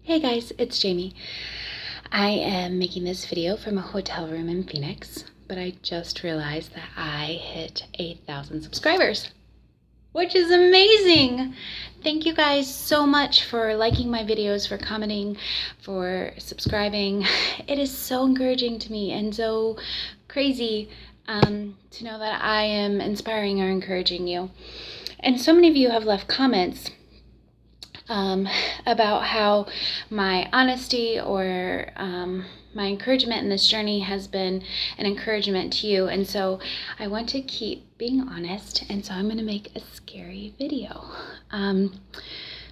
Hey guys, it's Jamie. I am making this video from a hotel room in Phoenix, but I just realized that I hit 8,000 subscribers, which is amazing. Thank you guys so much for liking my videos, for commenting, for subscribing. It is so encouraging to me and so crazy to know that I am inspiring or encouraging you. And so many of you have left comments about how my honesty or my encouragement in this journey has been an encouragement to you. And so I want to keep being honest, and so I'm going to make a scary video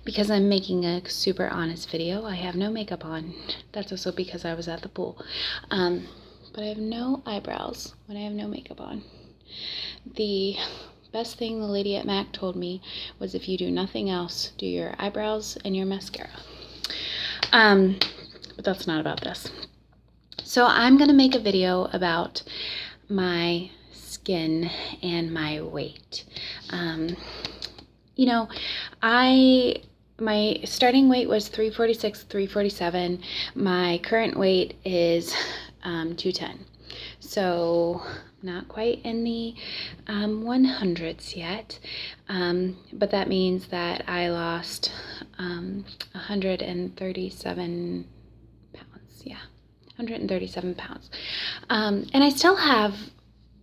because I'm making a super honest video. I have no makeup on. That's also because I was at the pool. But I have no eyebrows when I have no makeup on. The best thing the lady at MAC told me was, if you do nothing else, do your eyebrows and your mascara. But that's not about this. So I'm going to make a video about my skin and my weight. My starting weight was 346, 347. My current weight is 210. So not quite in the 100s yet, but that means that I lost 137 pounds. Yeah, 137 pounds. And I still have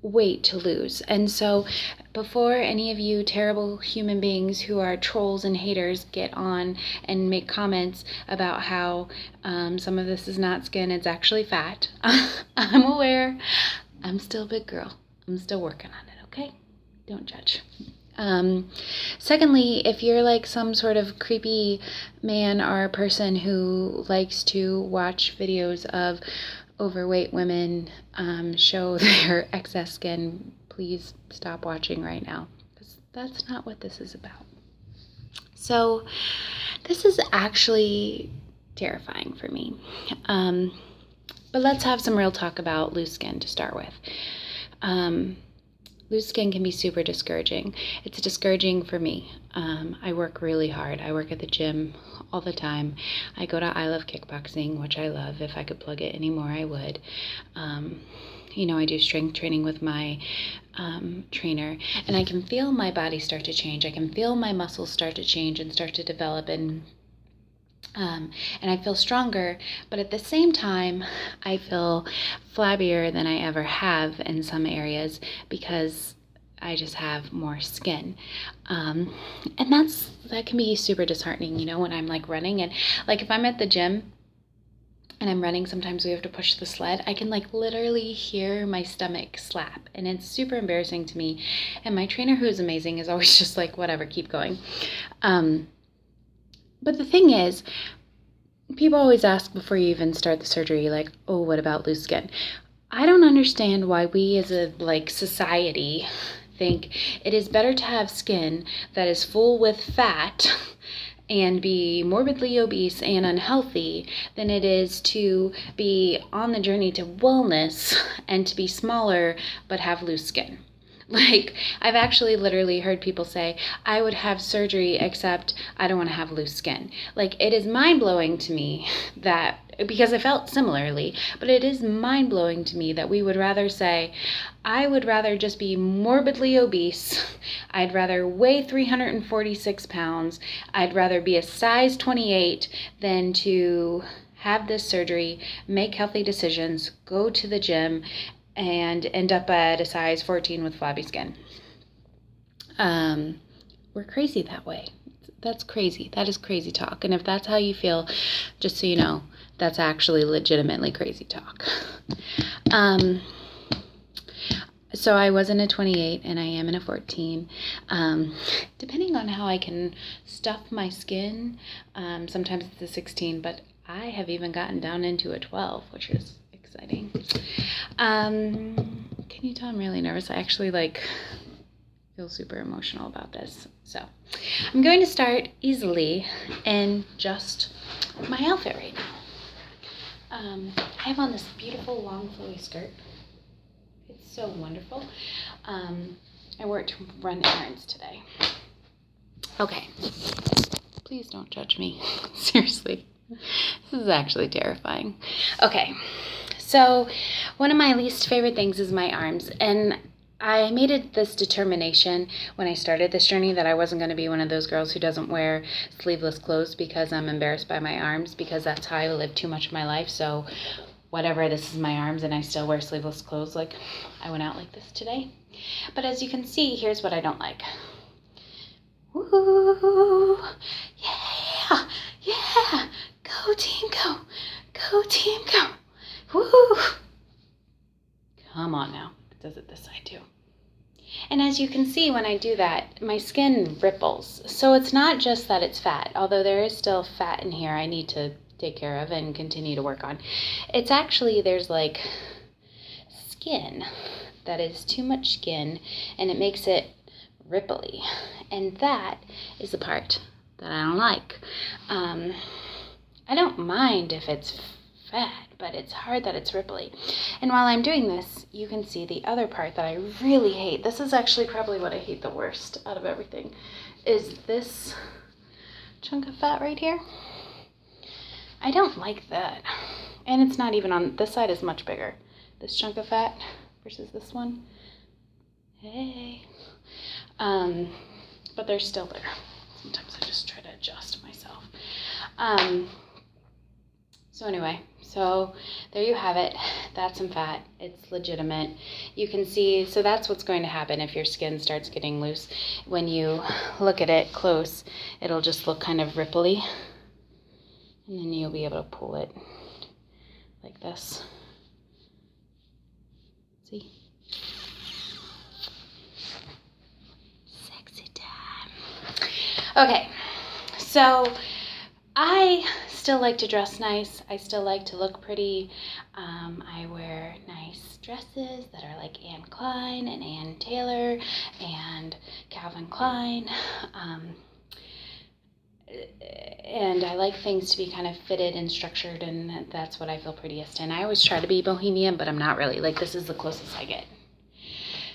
weight to lose. And so before any of you terrible human beings who are trolls and haters get on and make comments about how some of this is not skin, it's actually fat, I'm aware. I'm still a big girl. I'm still working on it, okay? Don't judge. Secondly, if you're like some sort of creepy man or person who likes to watch videos of overweight women show their excess skin, please stop watching right now, because that's not what this is about. So this is actually terrifying for me. But let's have some real talk about loose skin to start with. Loose skin can be super discouraging. It's discouraging for me. I work really hard. I work at the gym all the time. I go to I Love Kickboxing, which I love. If I could plug it anymore, I would. I do strength training with my trainer, and I can feel my body start to change. I can feel my muscles start to change and start to develop, and I feel stronger, but at the same time, I feel flabbier than I ever have in some areas because I just have more skin. And that can be super disheartening, when I'm like running, and like if I'm at the gym and I'm running, sometimes we have to push the sled. I can like literally hear my stomach slap, and it's super embarrassing to me. And my trainer, who is amazing, is always just like, whatever, keep going. But the thing is, people always ask before you even start the surgery, like, oh, what about loose skin? I don't understand why we as a society think it is better to have skin that is full with fat and be morbidly obese and unhealthy than it is to be on the journey to wellness and to be smaller but have loose skin. Like, I've actually literally heard people say, I would have surgery except I don't want to have loose skin. Like, it is mind-blowing to me that, because I felt similarly, but it is mind-blowing to me that we would rather say, I would rather just be morbidly obese, I'd rather weigh 346 pounds, I'd rather be a size 28 than to have this surgery, make healthy decisions, go to the gym, and end up at a size 14 with flabby skin. We're crazy that way. That's crazy. That is crazy talk. And if that's how you feel, just so you know, that's actually legitimately crazy talk. So I was in a 28 and I am in a 14. Depending on how I can stuff my skin, sometimes it's a 16, but I have even gotten down into a 12, which is exciting. Can you tell I'm really nervous? I actually feel super emotional about this. So I'm going to start easily in just my outfit right now. I have on this beautiful long flowy skirt. It's so wonderful. I wore it to run errands today. Okay, please don't judge me. Seriously, This is actually terrifying. Okay, so one of my least favorite things is my arms, and I made this determination when I started this journey that I wasn't going to be one of those girls who doesn't wear sleeveless clothes because I'm embarrassed by my arms, because that's how I live too much of my life. So whatever, this is my arms and I still wear sleeveless clothes. Like I went out like this today. But as you can see, here's what I don't like. Woo! Yeah! Yeah! Go team, go! Go team, go! Woo! Come on now. It does it this side too. And as you can see, when I do that, my skin ripples. So it's not just that it's fat, although there is still fat in here I need to take care of and continue to work on. It's actually, there's like skin that is too much skin, and it makes it ripply. And that is the part that I don't like. I don't mind if it's fat, but it's hard that it's ripply. And while I'm doing this, you can see the other part that I really hate. This is actually probably what I hate the worst out of everything, is this chunk of fat right here. I don't like that. And it's not even on, this side is much bigger. This chunk of fat versus this one. Hey. But they're still there. Sometimes I just try to adjust myself. So anyway, so there you have it. That's some fat. It's legitimate. You can see, so that's what's going to happen if your skin starts getting loose. When you look at it close, it'll just look kind of ripply. And then you'll be able to pull it like this. See? Sexy time. Okay, so I still like to dress nice. I still like to look pretty. I wear nice dresses that are like Anne Klein and Ann Taylor and Calvin Klein. And I like things to be kind of fitted and structured, and that's what I feel prettiest in. I always try to be bohemian, but I'm not really. Like, this is the closest I get.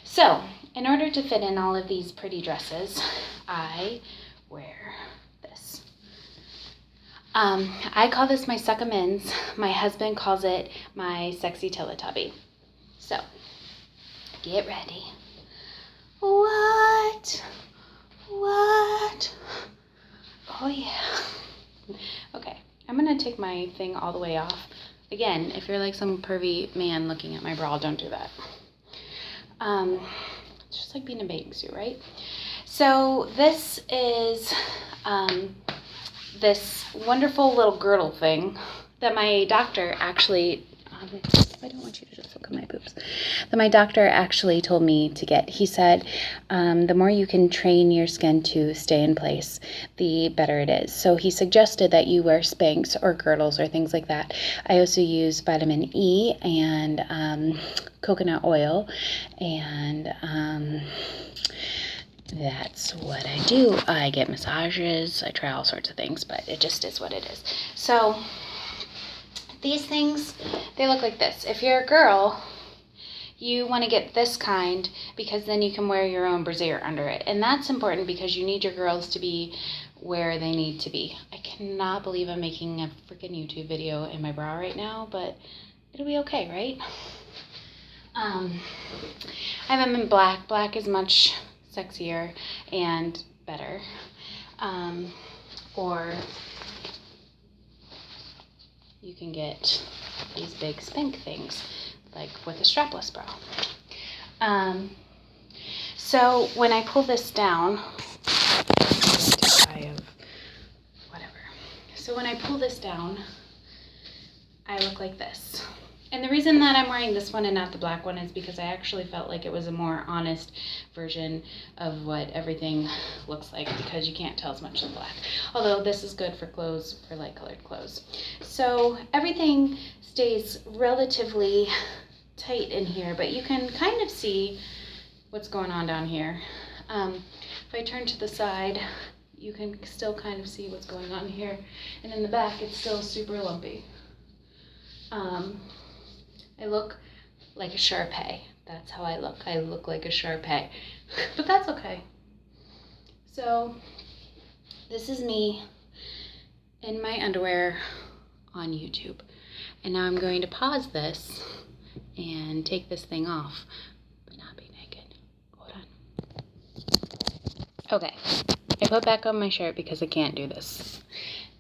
So, in order to fit in all of these pretty dresses, I wear this. I call this my suck-a-mins. My husband calls it my sexy Teletubby. So, get ready. What? Oh yeah. Okay, I'm gonna take my thing all the way off. Again, if you're like some pervy man looking at my bra, don't do that. It's just like being in a bathing suit, right? So this is this wonderful little girdle thing that my doctor actually, I don't want you to just look at my boobs, that my doctor actually told me to get. He said the more you can train your skin to stay in place, the better it is. So he suggested that you wear Spanx or girdles or things like that. I also use vitamin E and coconut oil, and that's what I do. I get massages, I try all sorts of things, but it just is what it is. So these things, they look like this. If you're a girl, you want to get this kind because then you can wear your own brassiere under it. And that's important because you need your girls to be where they need to be. I cannot believe I'm making a freaking YouTube video in my bra right now, but it'll be okay, right? I have them in black. Black is much sexier and better. Or you can get these big spank things, like with a strapless bra. So when I pull this down, So when I pull this down, I look like this. And the reason that I'm wearing this one and not the black one is because I actually felt like it was a more honest version of what everything looks like, because you can't tell as much in black. Although this is good for clothes, for light colored clothes. So everything stays relatively tight in here, but you can kind of see what's going on down here. If I turn to the side, you can still kind of see what's going on here. And in the back, it's still super lumpy. I look like a Shar-Pei. That's how I look. I look like a Shar-Pei. But that's okay. So, this is me in my underwear on YouTube. And now I'm going to pause this and take this thing off, but not be naked. Hold on. Okay, I put back on my shirt because I can't do this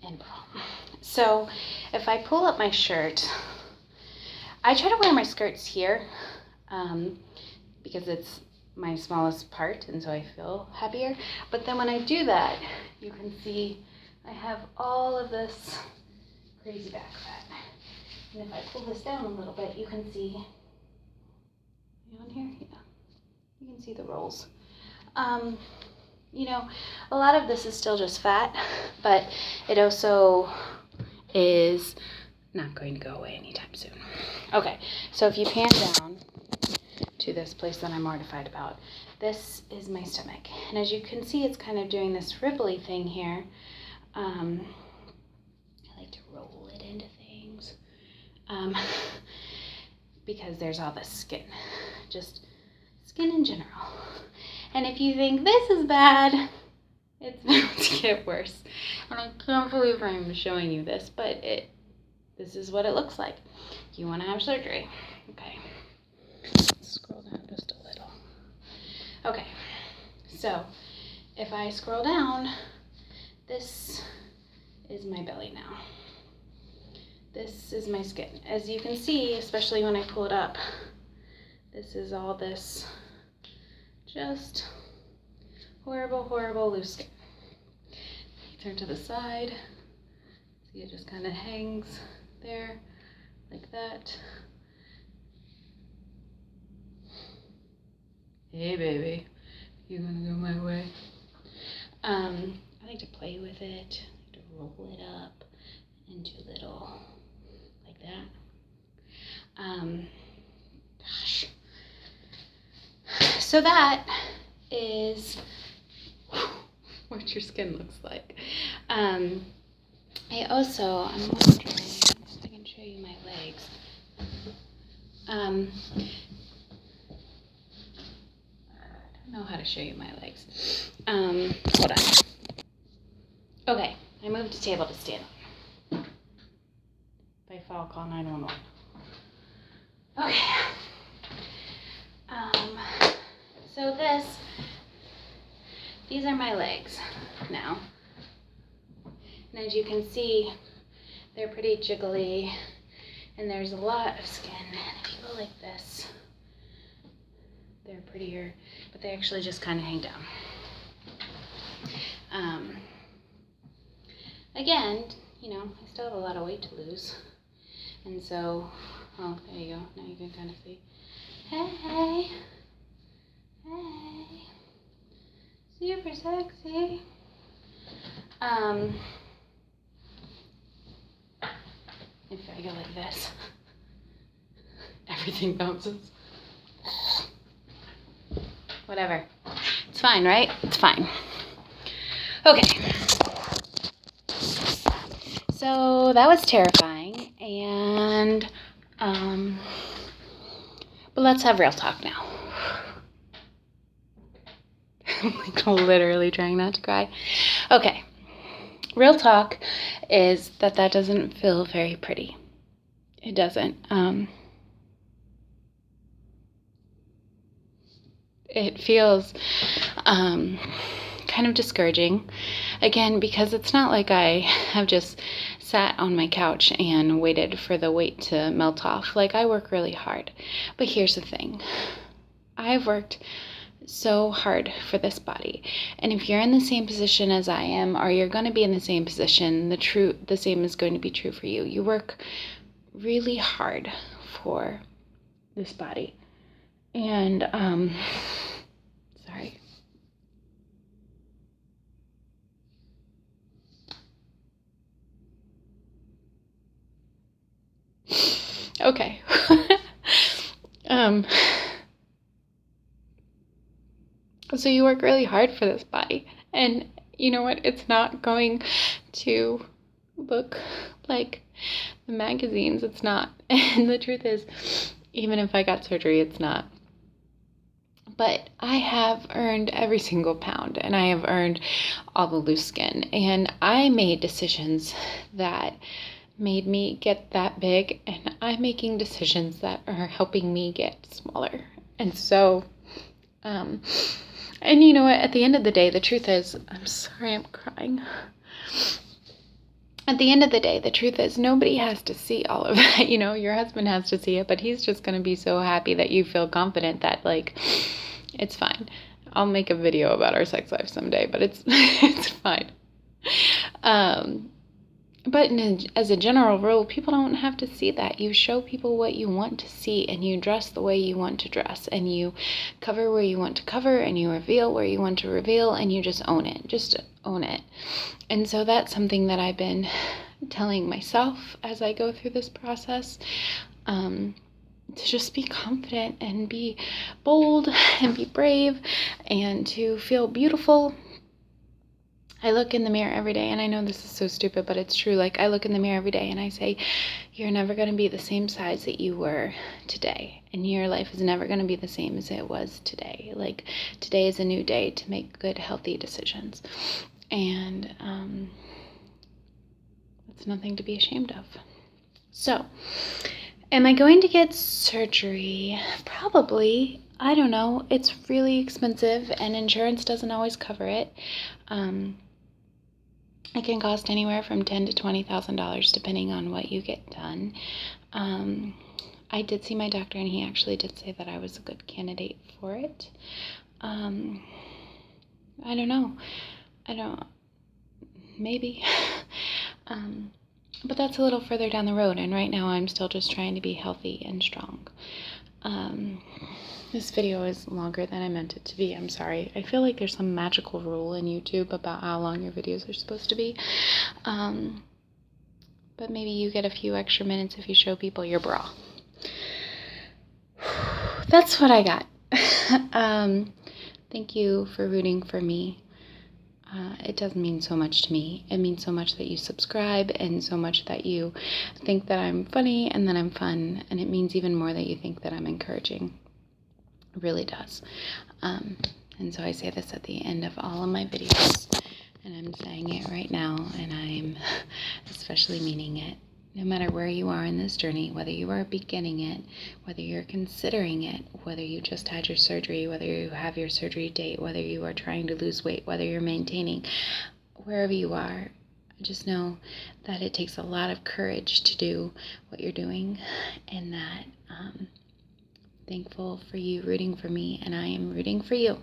in prom. So if I pull up my shirt, I try to wear my skirts here because it's my smallest part, and so I feel happier. But then when I do that, you can see I have all of this crazy back fat. And if I pull this down a little bit, you can see, you on here? Yeah. You can see the rolls. You know, a lot of this is still just fat, but it also is not going to go away anytime soon. Okay, so if you pan down to this place that I'm mortified about, this is my stomach. And as you can see, it's kind of doing this ripply thing here. I like to roll it into things because there's all this skin, just skin in general. And if you think this is bad, it's about to get worse. And I can't believe I'm showing you this, but this is what it looks like. You want to have surgery. Okay. Let's scroll down just a little. Okay. So if I scroll down, this is my belly now. This is my skin. As you can see, especially when I pull it up, this is all this just horrible, horrible loose skin. Turn to the side. See, it just kind of hangs there like that. Hey, baby, you gonna go my way? I like to play with it. I like to roll it up into little, like that. Gosh. So that is what your skin looks like. I'm wondering if I can show you my legs. I don't know how to show you my legs. Hold on. Okay, I moved the table to stand on. If I fall, call 911. Okay. So these are my legs now. And as you can see, they're pretty jiggly, and there's a lot of skin. And if you go like this, they're prettier, but they actually just kind of hang down. Again, you know, I still have a lot of weight to lose. And so, oh, there you go. Now you can kind of see. Hey. Hey. Super sexy. If I go like this, everything bounces. Whatever. It's fine, right? It's fine. Okay. So that was terrifying, and but let's have real talk now. I'm like literally trying not to cry. Okay. Real talk is that doesn't feel very pretty. It doesn't. It feels kind of discouraging. Again, because it's not like I have just sat on my couch and waited for the weight to melt off. Like, I work really hard. But here's the thing. I've worked so hard for this body, and if you're in the same position as I am, or you're going to be in the same position, the same is going to be true for you. You work really hard for this body, and sorry. Okay. So you work really hard for this body, and you know what? It's not going to look like the magazines. It's not. And the truth is, even if I got surgery, it's not. But I have earned every single pound, and I have earned all the loose skin, and I made decisions that made me get that big, and I'm making decisions that are helping me get smaller. And so, and you know what, at the end of the day, the truth is, I'm sorry, I'm crying. At the end of the day, the truth is nobody has to see all of that. You know, your husband has to see it, but he's just going to be so happy that you feel confident that, like, it's fine. I'll make a video about our sex life someday, but it's it's fine. But as a general rule, people don't have to see that. You show people what you want to see, and you dress the way you want to dress, and you cover where you want to cover, and you reveal where you want to reveal, and you just own it. Just own it. And so that's something that I've been telling myself as I go through this process, to just be confident and be bold and be brave and to feel beautiful. I look in the mirror every day, and I know this is so stupid, but it's true. Like, I look in the mirror every day and I say, you're never going to be the same size that you were today, and your life is never going to be the same as it was today. Like, today is a new day to make good, healthy decisions, and it's nothing to be ashamed of. So, am I going to get surgery? Probably. I don't know. It's really expensive, and insurance doesn't always cover it. It can cost anywhere from $10,000 to $20,000 depending on what you get done. I did see my doctor, and he actually did say that I was a good candidate for it. I don't know. Maybe. But that's a little further down the road, and right now I'm still just trying to be healthy and strong. This video is longer than I meant it to be. I'm sorry. I feel like there's some magical rule in YouTube about how long your videos are supposed to be. But maybe you get a few extra minutes if you show people your bra. That's what I got. Thank you for rooting for me. It does mean so much to me. It means so much that you subscribe, and so much that you think that I'm funny and that I'm fun. And it means even more that you think that I'm encouraging. It really does. And so I say this at the end of all of my videos, and I'm saying it right now, and I'm especially meaning it. No matter where you are in this journey, whether you are beginning it, whether you're considering it, whether you just had your surgery, whether you have your surgery date, whether you are trying to lose weight, whether you're maintaining, wherever you are, just know that it takes a lot of courage to do what you're doing, and that thankful for you rooting for me, and I am rooting for you.